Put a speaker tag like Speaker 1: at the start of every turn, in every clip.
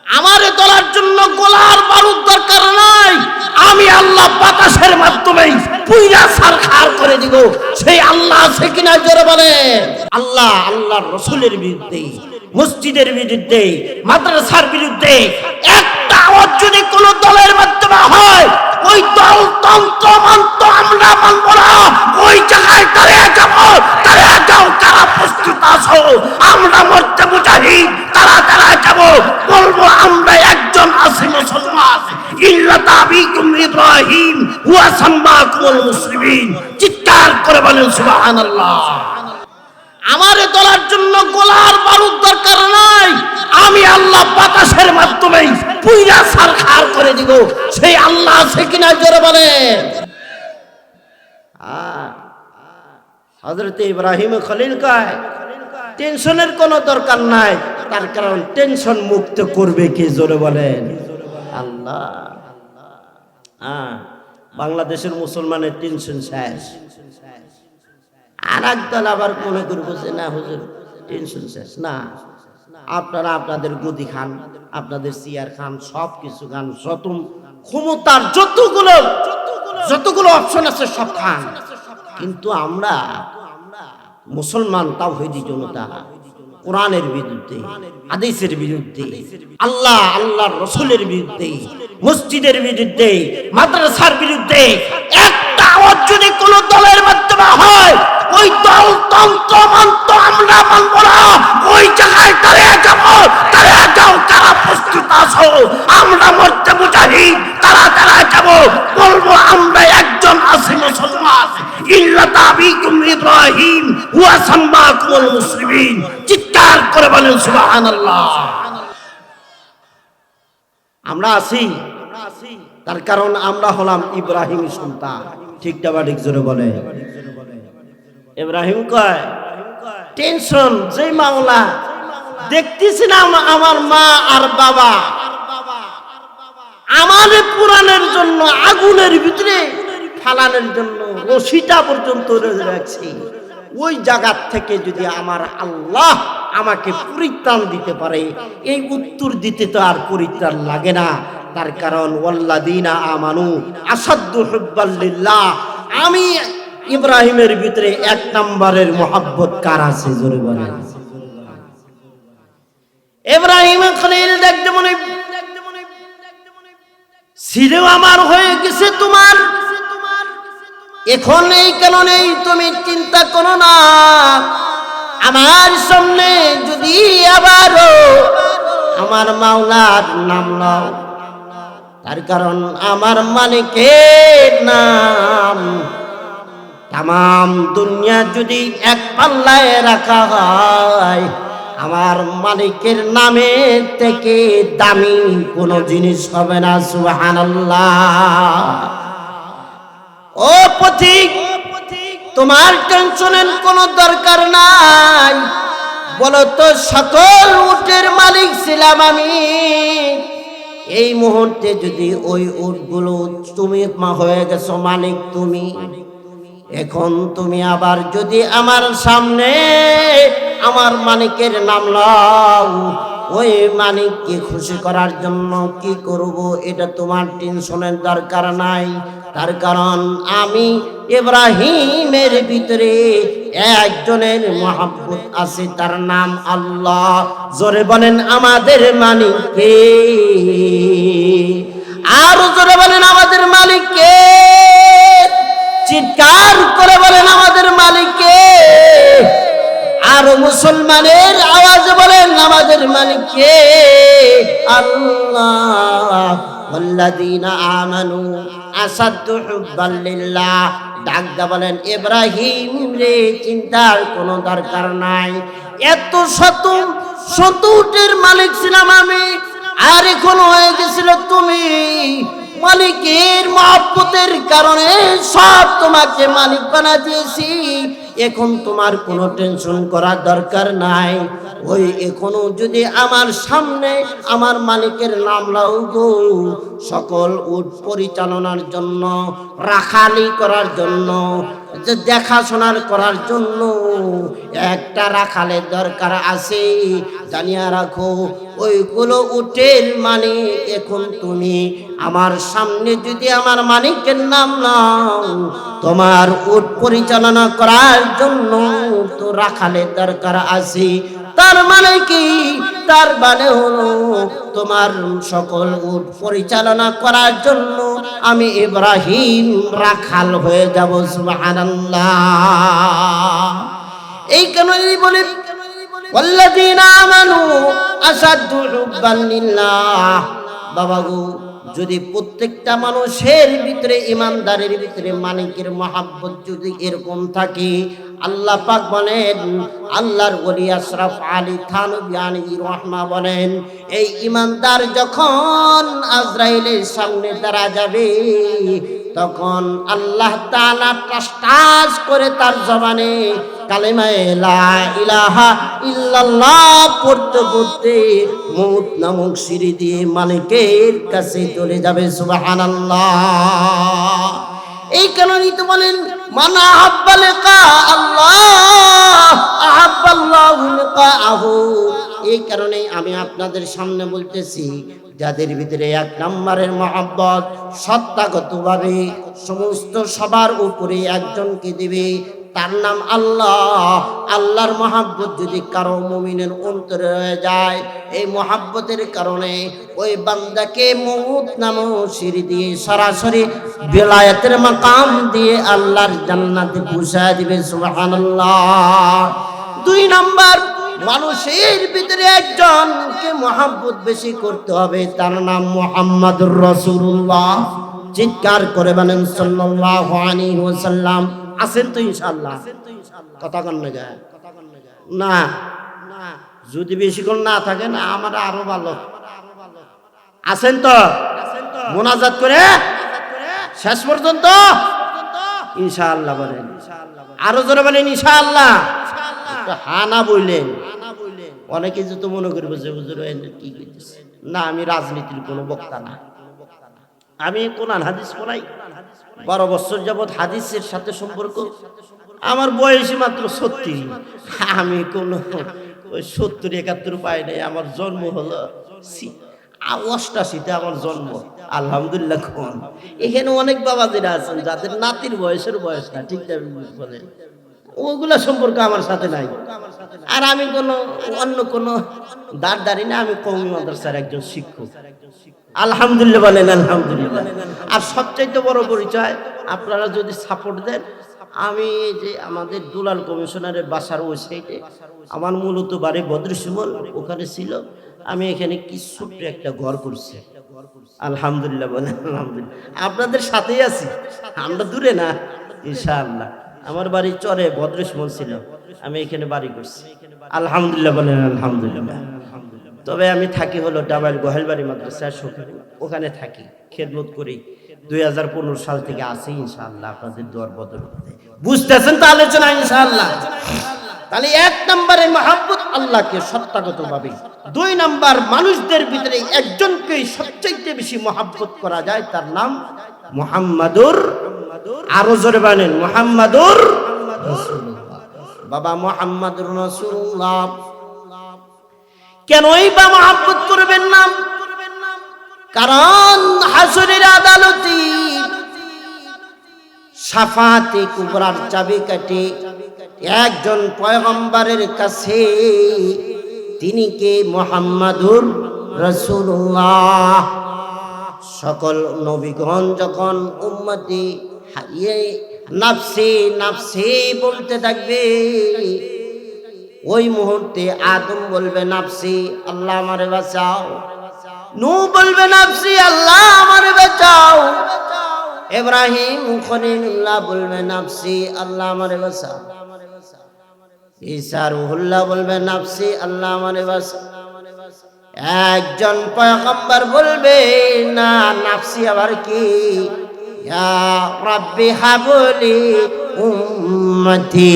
Speaker 1: আমারে তোলার জন্য গোলার বারুদ দরকার নাই, আমি আল্লাহ বাতাসের মাধ্যমে পুইরা সারখার করে দিব। সেই আল্লাহ আছে কিনা জোরে বলে। আল্লাহ আল্লাহর রাসূলের বিরুদ্ধে, মসজিদের বিরুদ্ধে, মাদ্রাসার বিরুদ্ধে একটা আওয়াজ যদি কোন দলের মাধ্যমে হয়, ওই দল তন্ত্র মন্ত্র আমরা মানব না। ওই জায়গায় দাঁড়িয়ে যাব, দাঁড়িয়ে যাও কারা প্রস্তুত আছো, আমরা মরতে মুজাহিদ, তারা দাঁড়িয়ে যাব, বলবো আমরা একজন আছি মুসলমান। ইল্লাত আবিকুম ইব্রাহিম ওয়া সাম্মাকুমুল মুসলিমিন। চিৎকার করে বলেন সুবহানাল্লাহ। আমারে তোলার জন্য গোলার বারুদ দরকার নাই, আমি আল্লাহ বাতাসের মাধ্যমে পুইরা সারখার করে দিব। সেই আল্লাহ আছে কিনা জোরে বলে। হযরত ইব্রাহিম খলিল কয় টেনশনের কোনো দরকার নাই, তার কারণ টেনশন মুক্ত করবে কে জোরে বলেন আল্লাহ। বাংলাদেশের মুসলমানের টেনশন শেষ। আর একদল আবার মনে করবো যে না হুজুর টেনশন শেষ না, আপনারা আপনাদের গদি খান, আপনাদের চেয়ার খান, সব কিছু খান, যত ক্ষমতার যতগুলো অপশন আছে সব খান, কিন্তু আমরা মুসলমান তাওহীদি জনতা কোরআনের বিরুদ্ধে, হাদিসের বিরুদ্ধে, আল্লাহ আল্লাহর রাসূলের বিরুদ্ধে, মসজিদের বিরুদ্ধে, মাদ্রাসার বিরুদ্ধে একটা আওয়াজ যদি কোন দলের মাধ্যমে হয়, ওই দল তন্ত্র মন্ত্র আমরা মানব না। ওই জায়গায় দাঁড়িয়ে যাব, দাঁড়িয়ে যাও কারা প্রস্তুত আছো, আমরা মরতে মুজাহিদ, তারা দাঁড়িয়ে যাব, বলবো আমরা একজন আছি মুসলমান। ইল্লাত আবিকুম ইব্রাহিম ওয়া সাম্মাকুমুল মুসলিমিন। চিৎকার করে বলেন সুবহানাল্লাহ। আমরা আছি, তার কারণ আমরা হলাম ইব্রাহিমের সন্তান। ঠিক না ঠিক জোরে বলে। ইব্রাহিম কয় টেনশন যে মাওলা দেখতেছি না, আমার মা আর বাবা আমার পুরাণের জন্য আগুনের ভিতরে ফালানোর জন্য রশিটা পর্যন্ত রাখছি, ওই জায়গা থেকে যদি আমার আল্লাহ আমাকে পরিত্রাণ দিতে পারে, এই উত্তর দিতে তো আর পরিত্রাণ লাগে না। তার কারণ ওয়াল্লাযীনা আমানু আসাদ্দু হুব্বাল লিল্লাহ। আমি ইব্রাহিমের ভিতরে এক নম্বরের মোহাব্বত কার আছে জোরে বলেন। ইব্রাহিম খলিল দেখতে মনে ছিলেও আমার হয়ে গেছে তোমার, এখন এই কারণে তুমি চিন্তা করো না, আমার সামনে যদি আবারও আমার মাওলার নাম নাও, তার কারণ আমার মালিকের নাম তামাম দুনিয়া যদি এক পাল্লায় রাখা হয়, আমার মালিকের নামের থেকে দামি কোনো জিনিস হবে না। সুবহানাল্লাহ। ও পথিক, তোমার টেনশনের কোনো দরকার নাই। বলো তো সকল উটের মালিক ছিলাম আমি, এই মুহূর্তে যদি ওই উটগুলো তুমি হয়ে গেছো মালিক তুমি, এখন তুমি আবার যদি আমার সামনে আমার মালিকের নাম লও, ওই মালিককে খুশি করার জন্য কি করব এটা তোমার টেনশনের দরকার নাই। তার কারণ আমি ইব্রাহিমের ভিতরে একজনের মহব্বত আছে, তার নাম আল্লাহ। জোরে বলেন আমাদের মালিক কে, আর জোরে বলেন আমাদের মালিক কে, চিৎকার করে বলেন আমাদের মালিক কে, আর মুসলমানের আওয়াজে বলেন আমাদের মালিক কে, আল্লাহ। ওয়াল্লাযীনা আমানু আসাদ্দু হুব্বাল লিল্লাহ। ডাকদা বলেন ইব্রাহিম রে, চিন্তার কোনো দরকার নাই। এত শত উটের মালিক ছিলাম আমি, আর এখন হয়ে গেছিল তুমি। মালিকের মহব্বতের কারণে সব তোমাকে মালিক বানা দিয়েছি। এখন তোমার কোনো টেনশন করার দরকার নাই। ওই এখনো যদি আমার সামনে আমার মালিকের নাম লাও গো, সকল উট পরিচালনার জন্য, রাখালি করার জন্য, যে দেখাশোনার করার জন্য একটা রাখালের দরকার আছে। জানিয়া রাখো, ওইগুলো উটের মানে এখন তুমি আমার সামনে যদি আমার মালিকের নাম নাও, তোমার উট পরিচালনা করার জন্য তো রাখালের দরকার আছে। তার মানে কি? তার মানে হলো তোমার সকল উট পরিচালনা করার জন্য আমি ইব্রাহিম রাখাল হয়ে যাব। সুবহানাল্লাহ। এই কারণেই বলে ওয়াল্লাযীনা আমানু আশাদ্দু হুব্বান লিল্লাহ। বাবা গো, যদি প্রত্যেকটা মানুষের ভিতরে, ইমানদারের ভিতরে মালিকের মহাব্বত যদি এরকম থাকে, আল্লাহ পাক বলেন, আল্লাহর ওলি আশরাফ আলী থানভী আলাইহির রহমা বলেন, এই ইমানদার যখন আজরাইলের সামনে দাঁড়া যাবে, তখন আল্লাহ তাআলা টাস করে তার জবানে কালেমা লা ইলাহা ইল্লাল্লাহ পড়তে পড়তে মউত নামক সিঁড়ি দিয়ে মালিকের কাছে চলে যাবে। সুবহানাল্লাহ। এই কারণেই তো বলেন মান আহাব্বা লিকা আল্লাহ আহাব্বাল্লাহু লিকাহু। এই কারণেই আমি আপনাদের সামনে বলতেছি, যাদের ভিতরে এক নম্বরের মহব্বত সত্তাগতভাবে সমস্ত সবার উপরে একজনকে দিবে, তার নাম আল্লাহ। আল্লাহর মহাব্বত যদি কারো মুমিনের অন্তরে হয়ে যায়, এই মহাব্বতের কারণে ওই বান্দাকে মউত নামক সিঁড়ি দিয়ে সরাসরি বেলায়েতের মাকাম দিয়ে আল্লাহর জান্নাতে পৌঁছায় দিবে। সুবহানাল্লাহ। দুই নাম্বার, মানুষের ভিতরে একজনকে মহাব্বত বেশি করতে হবে, তার নাম মুহাম্মাদুর রাসূলুল্লাহ। চিৎকার করে বলেন সাল্লাল্লাহু আলাইহি ওয়াসাল্লাম। আছেন তো ইনশাআল্লাহ? কথা কন না যায় না, যদি বেশিক্ষণ না থাকেন আমার আরো ভালো। আছেন তো? মোনাজাত করে শেষ পর্যন্ত ইনশাআল্লাহ বলেন। আরো জোরে বলেন ইনশাআল্লাহ। হ্যাঁ না বললেন, অনেকে তো মনে করবে যে হুজুর কি কইতেছে। না, আমি রাজনীতির কোনো বক্তা না। আমি কোরআন হাদিস পড়াই, 12 বছর যাবৎ হাদিসের সাথে সম্পর্ক। আমার বয়সই মাত্র 36। আমি কোন ওই 70-71 পাই নাই। আমার জন্ম হলো 88-তে আমার জন্ম। আলহামদুলিল্লাহ। এখানে অনেক বাবাজিরা আছেন যাদের নাতির বয়সের বয়স না, ঠিক বলেন, ওগুলা সম্পর্ক আমার সাথে নাই। আর আমি অন্য কোনো দাঁড়ি না। আমি কওমি মাদ্রাসার একজন শিক্ষক। আলহামদুলিল্লাহ বলেন আলহামদুলিল্লাহ। আর সবচাইতে বড় পরিচয়, আপনারা যদি সাপোর্ট দেন, আমি যে আমাদের দুলাল কমিশনারের বাসার ওই সাইডে আমার মূলত বাড়ি বদরুসিমল, ওখানে ছিল। আমি এখানে কি ছোট্ট একটা ঘর করছি। আলহামদুলিল্লাহ বলেন আলহামদুলিল্লাহ। আপনাদের সাথেই আছি, আমরা দূরে না ইনশাআল্লাহ। আমার বাড়ি চরে বদরুসিমল ছিল, আমি এখানে বাড়ি করছি। আলহামদুলিল্লাহ বলেন আলহামদুলিল্লাহ। তবে আমি থাকি হলো ডাবাইল গোহালবাড়ি মাদ্রাসা, ওখানে থাকি, খেদমত করি। 2015 সাল থেকে আছি ইনশাআল্লাহ আপনাদের দোয়ার বদৌলতে। বুঝতেছেন তো আলোচনা ইনশাআল্লাহ? তাহলে এক নম্বরে মহব্বত আল্লাহকে সত্তাগতভাবে। দুই নাম্বার, মানুষদের ভিতরে একজনকে সবচেয়ে বেশি মহব্বত করা যায়, তার নাম মুহাম্মাদুর। আরো জোরে বলেন মুহাম্মাদুর রাসূলুল্লাহ। বাবা মুহাম্মাদুর রাসূলুল্লাহ কেনই বা মহব্বত করবেন না? কারণ হাসরের আদালতে শাফাতে কুবরার চাবিকাঠি একজন পয়গম্বরের কাছে, তিনি কে? মুহাম্মাদুর রাসূলুল্লাহ। সকল নবীগণ যখন উম্মতি হাইয়ে নাফসি নাফসি বলতে থাকবে, ওই মুহূর্তে আদম বলবে নাফসি, আল্লাহ আমারে বাঁচাও। নূহ বলবে নাফসি, আল্লাহ আমারে বাঁচাও। ইব্রাহিম খলিলুল্লাহ বলবে নাফসি, আল্লাহ আমারে বাঁচাও। ঈসা রূহুল্লাহ বলবে নাফসি, আল্লাহ আমারে বাঁচাও। একজন পয়গম্বর বলবে না, নাফসি আবার কি? ইয়া রাব্বি হাবলি উম্মতি।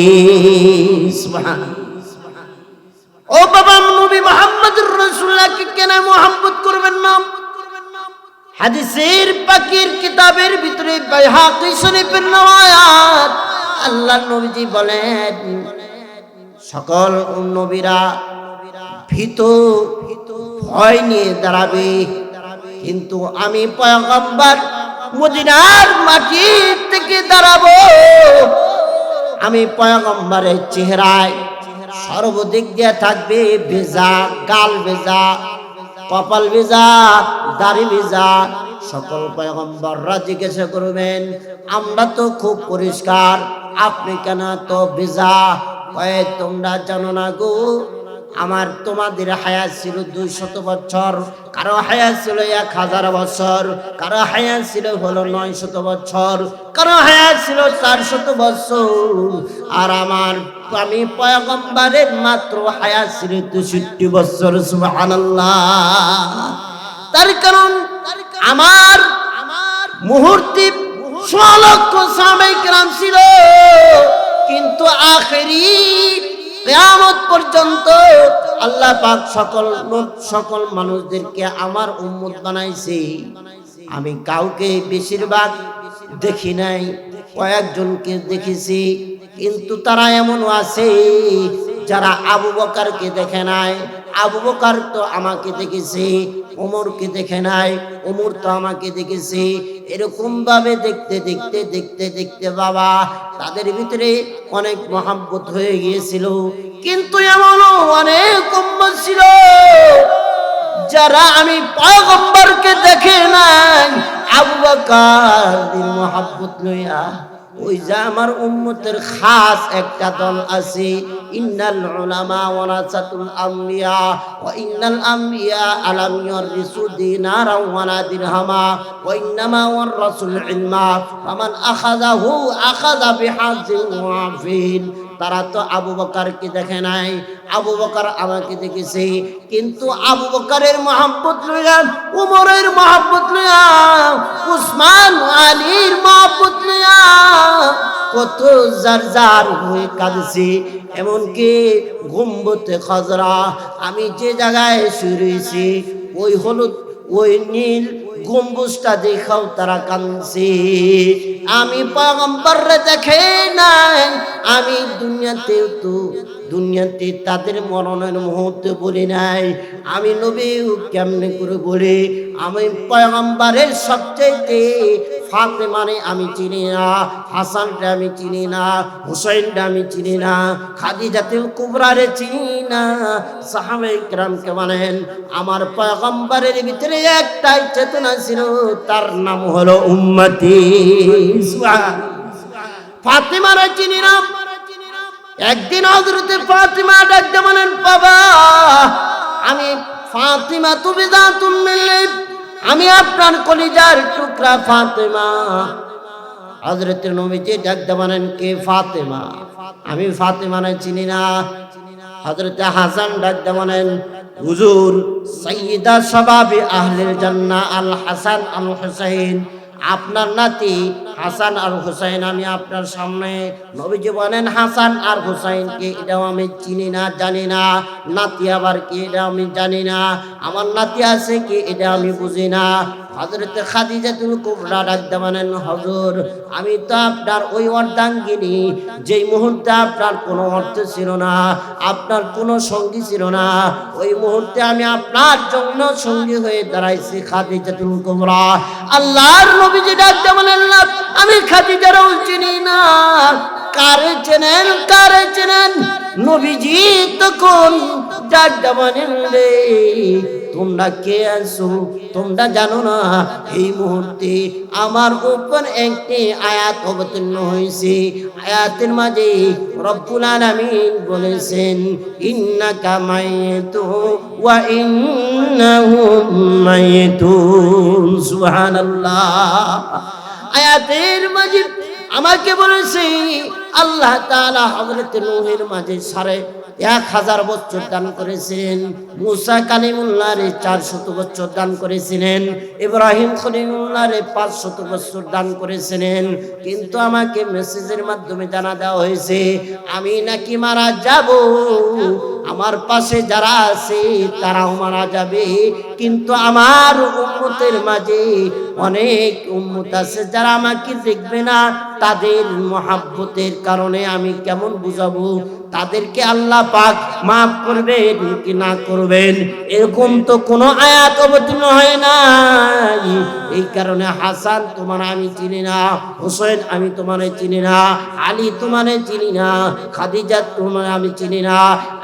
Speaker 1: সুবহানাল্লাহ। ও বাবা, নবী মুহাম্মদুর রাসূলুল্লাহকে কেন মুহাব্বত করবেন না? হাদিসের পাকের কিতাবের ভিতরে বাইহাকী শরীফের রওয়ায়াত, আল্লাহর নবীজি বলেন সকল নবীরা ভীত ভয় নিয়ে দাঁড়াবে, কিন্তু আমি পয়গম্বর মদিনার মাটি থেকে দাঁড়াবো। আমি পয়গম্বরের চেহারায় সর্বদিক দিয়ে থাকবে ভেজা, গাল ভেজা, কপাল ভেজা, দাড়ি ভেজা। সকল পয়গম্বররা জিজ্ঞাসা করবেন আমরা তো খুব পরিষ্কার, আপনি কেন তো ভেজা? কয়ে তোমরা জানো না গো, আমার তোমাদের হায়াত ছিল 200 বছর, কারো হায়াত ছিল 1000 বছর, কারো হায়াত ছিল হলো 900 বছর, কারো হায়াত ছিল 400 বছর। আর আমি পয়গম্বরের মাত্র হায়াত ছিল 63 বছর। সুবহানাল্লাহ। তার কারণ আমার মুহূর্তে 100 লক্ষ সাহাবায়ে কেরাম ছিল, কিন্তু আখেরি কিয়ামত পর্যন্ত আল্লাহ পাক সকল মানুষদেরকে আমার উম্মত বানাইছে। আমি কাউকে বেশিরভাগ দেখি নাই, কয়েকজনকে দেখেছি, কিন্তু তারা এমন আছে যারা আবু বকরকে দেখে নাই। আবু বকর তো আমাকে দেখেছে, ওমরকে দেখে নাই, ওমর তো আমাকে দেখেছে। এরকম ভাবে দেখতে দেখতে দেখতে দেখতে বাবা তাদের ভিতরে অনেক মহব্বত হয়ে গিয়েছিল। কিন্তু এমনও অনেক উম্মত ছিল যারা আমি পয়গম্বরকে দেখে নাই, আবু বকরের মহব্বত লইয়া ওই যে আমার উম্মতের খাস একটা দল আছে, ইন্নাল উলামা ওয়ারাসাতুল আমবিয়া ওয়া ইন্নাল আমবিয়া আলাম ইয়ারিসু দিনারা ওয়ালা দিরহামা ওয়া ইন্নামা ওয়ারাসুল ইলমা ফামান আখাযাহু আখাযা বিহাযিন ওয়াফিন। তারা তো আবু বকরকে দেখে নাই, আবু বকর আমাকে দেখেছে, কিন্তু আবু বকরের মহব্বত লইয়া, উমরের মহব্বত লইয়া, উসমান আলীর মহব্বত লইয়া কত জারজার হয়ে কাঁদছে। এমনকি গম্বুজে খজরা, আমি যে জায়গায় শুয়ে রয়েছি ওই হলুদ ওই নীল গম্বুজটা দেখাও তারা কাঁদছে। আমি পয়গম্বররে দেখে নাই, আমি দুনিয়াতে তাদের মরণের মুহূর্তে বলি নাই। আমি নবী কেমনে করে বলি? আমি পয়গম্বরের সবচেয়ে ফাতেমারে আমি চিনি না, হাসানকে আমি চিনি না, হুসাইনকে আমি চিনি না, খাদিজাতুল কুবরারে চিনি না। সাহাবায়ে কেরামকে বলেন আমার পয়গম্বরের ভিতরে একটাই চেতনা ছিল, তার নাম হলো উম্মতি। ফাতেমারে চিনি না। একদিন হযরতে ফাতিমা ডাকতে বলেন বাবা, আমি ফাতিমা তুমি জাতুম মিল্লাত, আমি আপনার কলিজার টুকরা ফাতেমা। হযরত নবীজি ডাকতে বলেন কে ফাতেমা? আমি ফাতেমারে চিনি না। হযরত হাসান ডাকতে বলেন হুজুর সাইয়্যিদা শাবাবি আহলিল জান্নাহ আল হাসান আল হুসাইন, আপনার নাতি হাসান আর হুসাইন আমি আপনার সামনে। নবীজি বলেন হাসান আর হুসাইনকে এটাও আমি চিনি না, জানি না। নাতি আবার কি এটা আমি জানি না। আমার নাতি আছে কি এটা আমি বুঝি না। হযরতে খাদিজাতুল কুবরা ডাকতে বলেন হুজুর আমি তো আপনার ওই অর্ধাঙ্গিনী, যেই মুহূর্তে আপনার কোনো অর্থ ছিল না, আপনার কোনো সঙ্গী ছিল না, ওই মুহূর্তে আমি আপনার জন্য সঙ্গী হয়ে দাঁড়াইছি। খাদিজাতুল কুবরা। আল্লাহর নবীজি ডাকতে বলেন না আমি খাদিজারও চিনি না। কারে চেনেন, কারে চেনেন? নবীজি তখন ডাকতে বলেন রে তোমরা কে আছো? তোমরা জানো না এই মুহূর্তে আমার উপর একটি আয়াত অবতীর্ণ হয়েছে। আয়াতের মাঝে রব্বুল আলামিন বলেছেন ইন্নাকা মাইয়িতুন ওয়া ইন্নাহুম মাইয়িতুন। সুবহানাল্লাহ। আয়াতের মাঝে আমাকে বলেছে আল্লাহ তাআলা হযরত নূহের মাঝে 1000 বছর দান করেছিলেন, মুসা কালিমুল্লাহরে 400 বছর দান করেছিলেন, ইব্রাহিম খলিলুল্লাহরে 500 বছর দান করেছিলেন। কিন্তু আমাকে মেসেজের মাধ্যমে জানা দেওয়া হয়েছে আমি নাকি মারা যাব, আমার পাশে যারা আছে তারাও মারা যাবে। কিন্তু আমার উম্মতের মাঝে অনেক উম্মত আছে যারা আমাকে দেখবে না, তাদের মহব্বতের কারণে আমি কেমন বুঝাবো তাদেরকে আল্লাহ পাক মাফ করবেন কি না করবেন এরকম তো কোনো আয়াত অবতীর্ণ হয় নাই। এই কারণে হাসান তোমার আমি চিনি না, হোসেন আমি তোমারে চিনি না, আলী তোমারে চিনি না, খাদিজা তোমার আমি চিনি না।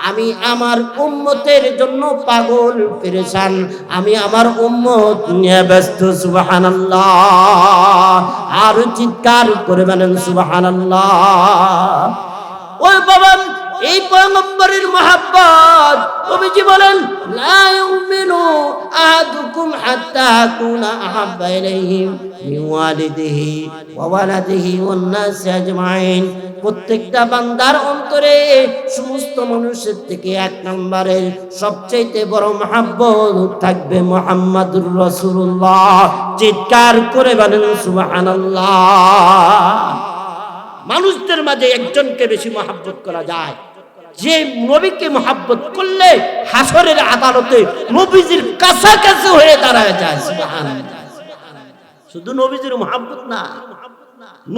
Speaker 1: আমি আমার উম্মতের জন্য পাগল পেরেশান, আমি আমার উম্মত নিয়ে ব্যস্ত। সুবহানাল্লাহ, আর চিৎকার করে বলেন সুবহানাল্লাহ। ওই বাবা এই পয়গম্বরের মহব্বত নবীজি বলেন লা ইউমিনু আহাদুকুম হাত্তা আকুনা আহাব্বা ইলাইহি মিন ওয়ালিদিহি ওয়া ওয়ালাদিহি ওয়ান নাস আজমাইন। প্রত্যেকটা বান্দার অন্তরে সমস্ত মানুষের থেকে এক নম্বরের সবচেয়ে বড় মহব্বত থাকবে মুহাম্মাদুর রাসূলুল্লাহ। চিৎকার করে বলেন সুবহানাল্লাহ। মানুষদের মাঝে একজনকে বেশি মহব্বত করা যায়, যে নবীকে মহব্বত করলে হাসরের আদালতে নবীজির কাছাকাছি হয়ে দাঁড়ায় যায়। সুবহানাল্লাহ। শুধু নবীজির মহব্বত না,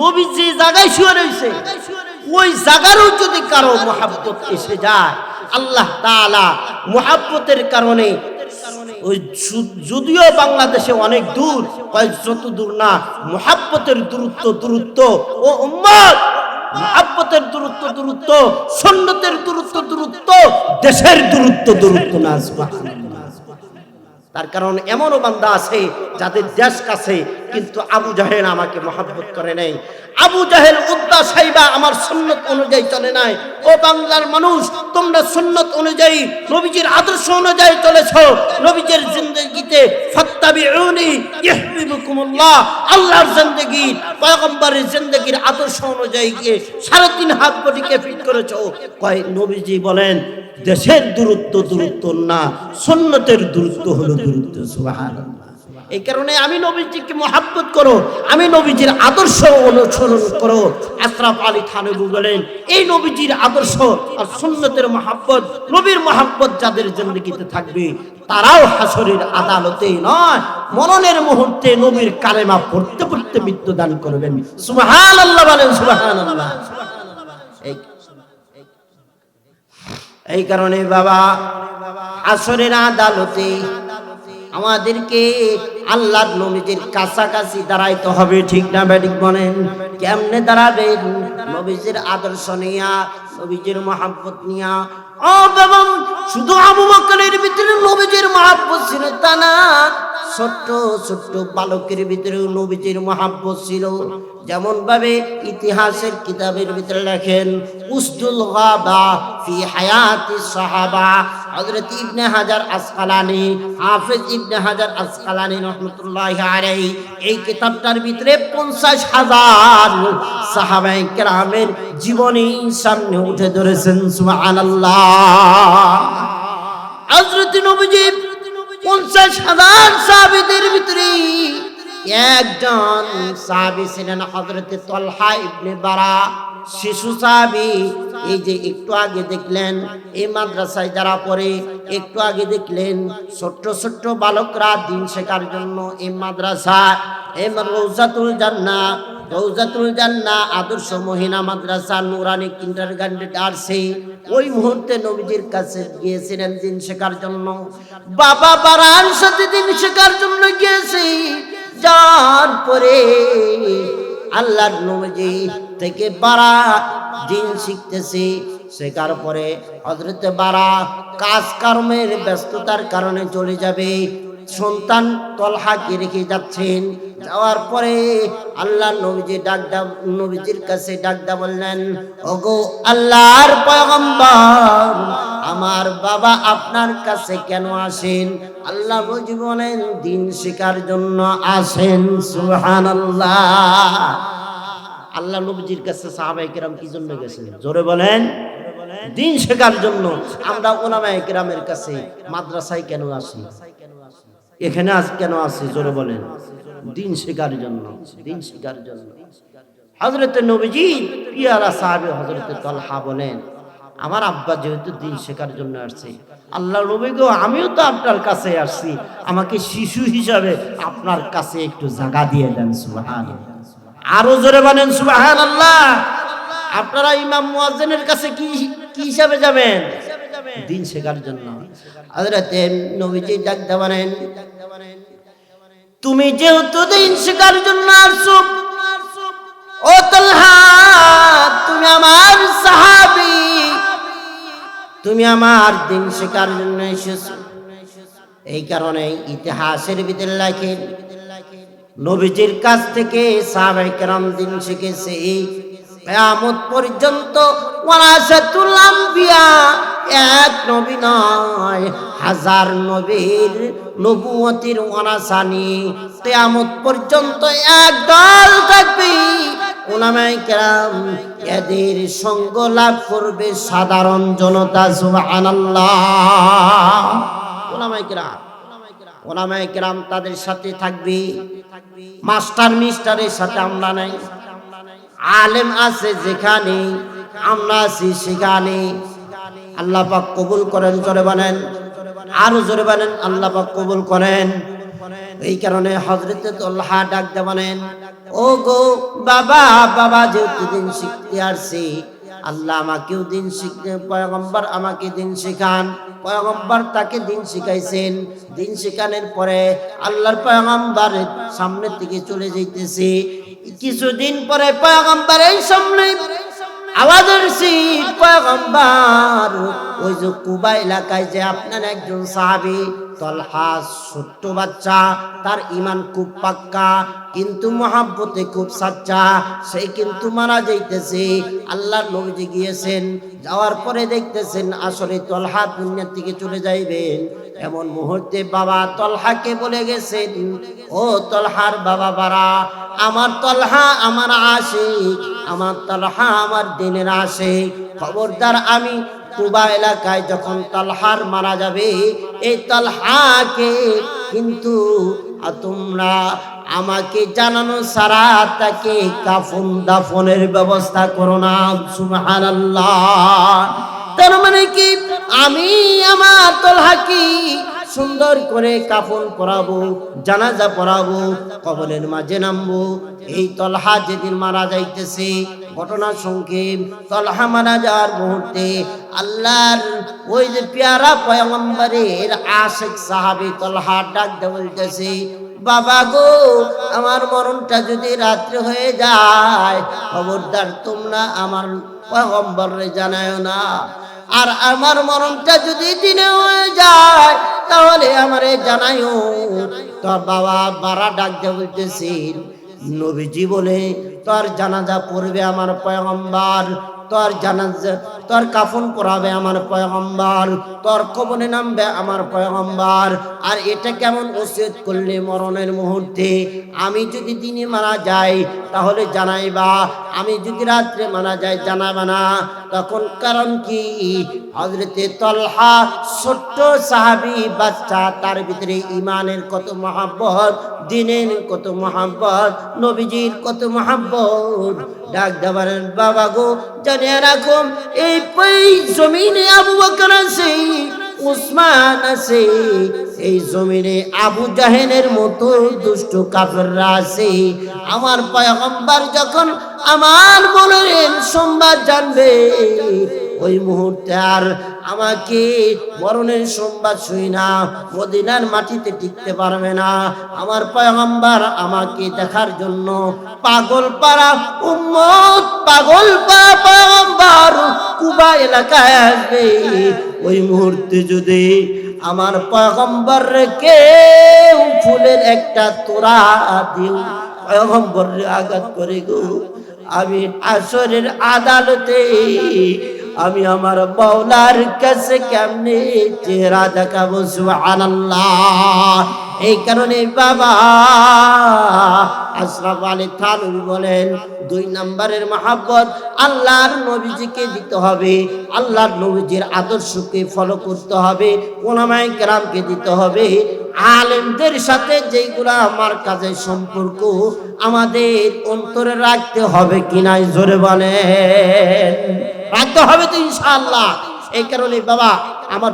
Speaker 1: নবী যে জায়গায় শুয়ে রয়েছে ওই জায়গারও যদি কারো মহব্বত এসে যায়, আল্লাহ তাআলা মহব্বতের কারণে ওই যদিও বাংলাদেশে অনেক দূর, যত দূর না মহব্বতের দূরত্ব ও উম্মত, মহব্বতের দূরত্ব, সুন্নতের দূরত্ব, দেশের দূরত্ব না। সুবহানাল্লাহ। তার কারণ এমনও বান্দা আছে যাদের দেশ কাছে কিন্তু আবু জাহেল আমাকে মহব্বত করে নাই, আবু জাহেল উদ্দা সাইবা আমার সুন্নত অনুযায়ী চলে নাই। ও বাংলার মানুষ, তোমরা সুন্নত অনুযায়ী নবীজির আদর্শ অনুযায়ী চলেছো, নবীজির জিন্দেগিতে ফাত্তাবিউনি ইহবিবুকুমুল্লাহ, আল্লাহর জিন্দেগি পয়গম্বরের জিন্দেগির আদর্শ অনুযায়ী গিয়ে 3.5 হাত বডিকে ফিট করেছো। কয় নবীজি বলেন দেশের দূরত্ব না, সুন্নতের দূরত্ব হলো দূরত্ব। সুবহানাল্লাহ। এই কারণে আমি নবীজিকে মহব্বত করো, আমি নবীজির আদর্শ অনুসরণ করো। আশরাফ আলী থানভী বলেন এই নবীজির আদর্শ আর সুন্নতের মহব্বত, নবীর মহব্বত যাদের জিন্দেগিতে থাকবে তারাও হাসরের আদালতে নয় মরণের মুহূর্তে নবীর কালেমা পড়তে পড়তে মৃত্যুদান করবেন। সুবহানাল্লাহ বলেন সুবহানাল্লাহ। এই কারণে বাবা হাসরের আদালতে আমাদেরকে আল্লাহর নবীজির কাছাকাছি দাঁড়াইতে হবে, ঠিক না বেঠিক বলেন? কেমনে দাঁড়াবেন? নবীজির আদর্শ নিয়া, নবীজির মহব্বত নিয়া। ও বাবা, শুধু আবু বকরের ভিতরে নবীজির মহব্বত ছিল তা না, ছোট্ট বালকের ভিতরেও নবীজির মহব্বত ছিল। যেমন ভাবে ইতিহাসের কিতাবের ভিতরে লেখেন উসদুল গাবা ফি হায়াতিস সাহাবা, হযরত ইবনে হাজার আসকালানী, হাফেজ ইবনে হাজার আসকালানী রাহমাতুল্লাহি আলাইহি এই কিতাবটার ভিতরে 50,000 সাহাবায়ে কেরামের জীবনী সামনে উঠে ধরেছেন। সুবহানাল্লাহ। হযরত নবীজি 50,000 সাহাবীদের ভিতরে একজন সাহাবী ছিলেন হযরত তালহা ইবনে বারা, শিশু সাহাবী। এই যে একটু আগে দেখলেন এই মাদ্রাসায় যারা পড়ে, একটু আগে দেখলেন ছোট্ট বালকরা দিন শেখার জন্য এই মাদ্রাসা, এই রওজাতুল জান্নাহ আদর্শ মহিলা মাদ্রাসা নুরানি কিন্ডারগার্টেন আসছে। ওই মুহূর্তে নবীজির কাছে গিয়েছিলেন দিন শেখার জন্য। বাবা বারার সাথে দিন শেখার জন্য গিয়েছে। যার পরে আল্লাহর নবী থেকে বারা দিন শিখতেছে। শেখার পরে হযরত বারা কাজ কর্মের ব্যস্ততার কারণে চলে যাবে। সন্তান তলহাকে রেখে যাচ্ছেন। যাওয়ার পরে আল্লাহর নবীজির কাছে ডাকদা বললেন, ওগো আল্লাহর পয়গম্বর, আমার বাবা আপনার কাছে কেন আসেন? আল্লাহ নবী বলেন দিন শেখার জন্য আসেন। সুবহানাল্লাহ। আল্লাহ নবীজির কাছে সাহাবায়ে কেরাম কি জন্য গেছেন? জোরে বলেন। দিন শেখার জন্য। আমরা উলামায়ে কেরামের কাছে মাদ্রাসায় কেন আসি? এখানে আজ কেন আসি? জোরে বলেন। দিন শেখার জন্য। দিন শেখার জন্য। হযরত নবীজি পিয়ারা সাহাবী হযরত তালহা বলেন, আমার আব্বা যেহেতু দিন শেখার জন্য আসছে, আল্লাহ নবী গো আমিও তো আপনার কাছে আসছি, আমাকে শিশু হিসাবে আপনার কাছে একটু জায়গা দিয়ে দেন। সুবহানাল্লাহ। আরো জোরে বলেন সুবহানাল্লাহ। আপনারা ইমাম মুয়াজ্জিনের কাছে কি কি হিসাবে যাবেন? দিন শেখার জন্য। হযরতে নবীজি ডাক দেবেন, তুমি যেহেতু দিন শেখার জন্য আসছো, ও তালহা তুমি আমার সাহাবী, তুমি আমার দিন শেখার জন্য এসেছো। এই কারণে ইতিহাসের ভিতরে লেখেন নবীজির কাছ থেকে সাহাবায়ে কেরাম দিন শিখেছে। কিয়ামত পর্যন্ত ওয়ারাসাতুল আম্বিয়া, এক নবী নয়, হাজার নবীর নবুয়তির ওয়ারাসানি কিয়ামত পর্যন্ত এক দল থাকবে। উলামায়ে কেরাম এদের সঙ্গ লাভ করবে সাধারণ জনতা। সুবহানাল্লাহ। ওলামায়ে কেরাম তাদের সাথে থাকবে, মাস্টার মিস্টারের সাথে আমরা নাই। আলেম আছে যেখানে, আমরা আছি সেখানে। আল্লাহ পাক কবুল করেন, জোরে বলেন, আরো জোরে বলেন, আল্লাহ পাক কবুল করেন। এই কারণে হযরতে তালহা ডাক দিয়ে বলেন, ও গো বাবা, বাবা যেহেতু দিন শিখতে আসছি, আল্লাহ আমাকেও দিন শিখতে, পয়গম্বর আমাকে দিন শেখান। পয়গম্বর তাকে দিন শিখাইছেন। দিন শেখানোর পরে আল্লাহর পয়গম্বরের সামনে থেকে চলে যাইতেছে। কিছুদিন পরে পয়গম্বর এই সামনে আওয়াজ হচ্ছে, পয়গম্বর ওই যে কুবা এলাকায় যে আপনার একজন সাহাবী তালহা, ছোট্ট বাচ্চা, তার ঈমান খুব পাক্কা কিন্তু মহব্বতে খুব সাচ্চা, সে কিন্তু মারা যাইতেছে। আল্লাহর নবীজি গিয়েছেন, যাওয়ার পরে দেখতেছেন আসলে তালহা দুনিয়া থেকে চলে যাইবেন। এমন মুহূর্তে বাবা তালহাকে বলে গেছেন, ও তালহার বাবা বারা, আমার তালহা আমার আশিক, আমার তালহা আমার দিনের আশিক, খবরদার আমি কুবা এলাকায় যখন তালহার মারা যাবে, এই তালহাকে কিন্তু তোমরা আমাকে জানানো ছাড়া তাকে কাফন দাফনের ব্যবস্থা করো না। সুবহানাল্লাহ। তার মানে কি, আমি আমার তালহাকে সুন্দর করে কাফন পরাবো, জানাজা পরাবো, কবরের মাঝে নামবো। এই তালহা যেদিন মারা যাইতেছে, ঘটনা সংক্ষেপ, তালহা মারা যাওয়ার মুহূর্তে আল্লাহর ওই যে পেয়ারা পয়গম্বরের আশিক সাহাবী তালহা ডাক দিয়ে বলতেছে, বাবা গো, আমার মরণটা যদি রাত্রে হয়ে যায়, খবরদার তোমরা আমার পয়গম্বরে জানায়ো না। আর আমার মরণটা যদি দিনে হয়ে যায়, তাহলে আমারে জানায়ও। তোর বাবা বারা ডাক দিয়ে বলতেছেন, নবীজি বলে তোর জানাজা পড়বে আমার পয়গম্বর, তোর জানাজা, তোর কাফন পরাবে আমার পয়গম্বর, তোর কবরে নামবে আমার পয়গম্বর। আর এটা কেমন ওসিয়ত করলে মরণের মুহূর্তে, আমি যদি দিনে মারা যাই তাহলে জানাইবা, আমি যদি রাত্রে মারা যাই জানাবা না। তখন কারণ কি, হযরতে তালহা ছোট্ট সাহাবী বাচ্চা, তার ভিতরে ঈমানের কত মহব্বত, দ্বীনের কত মহব্বত, নবীজির কত মহব্বত। ডাক দেবেন, বাবা গো জানিয়ে রাখো, এই জমিনে আবু বকর আছে, উসমান আছে, এই জমিনে আবু জাহেলের মতো দুষ্ট কাফেররা আছে। আমার পয়গম্বর যখন আমার মনের সংবাদ জানবে, ওই মুহূর্তে আর আমাকে মরণের সংবাদ শুই না মদিনার মাটিতে টিকতে পারবে না। আমার পয়গম্বর আমাকে দেখার জন্য পাগল পাড়া উম্মত, পাগল পাড়া পয়গম্বর কুবা এলাকায় আসবে। ওই মুহূর্তে যদি আমার পয়গম্বর কেউ ফুলের একটা তোড়া দিও, পয়গম্বরে আঘাত করে গো, আমি আসরের আদালতে আমি আমার মাওলার কাছে কেমনে চেহারা দেখাবো? সুবহানাল্লাহ। এই কারণে বাবা আশরাফ আলী থানভী বলেন, 2 নম্বরের মহব্বত আল্লাহর নবীজিকে দিতে হবে, আল্লাহর নবীজির আদর্শকে ফলো করতে হবে, উলামায়ে কেরামকে দিতে হবে, আলেমদের সাথে যেগুলা আমার কাছে সম্পর্ক আমাদের অন্তরে রাখতে হবে কিনা জোরে বলেন, রাখতে হবে তো ইনশাআল্লাহ। এই কারণে বাবা আমার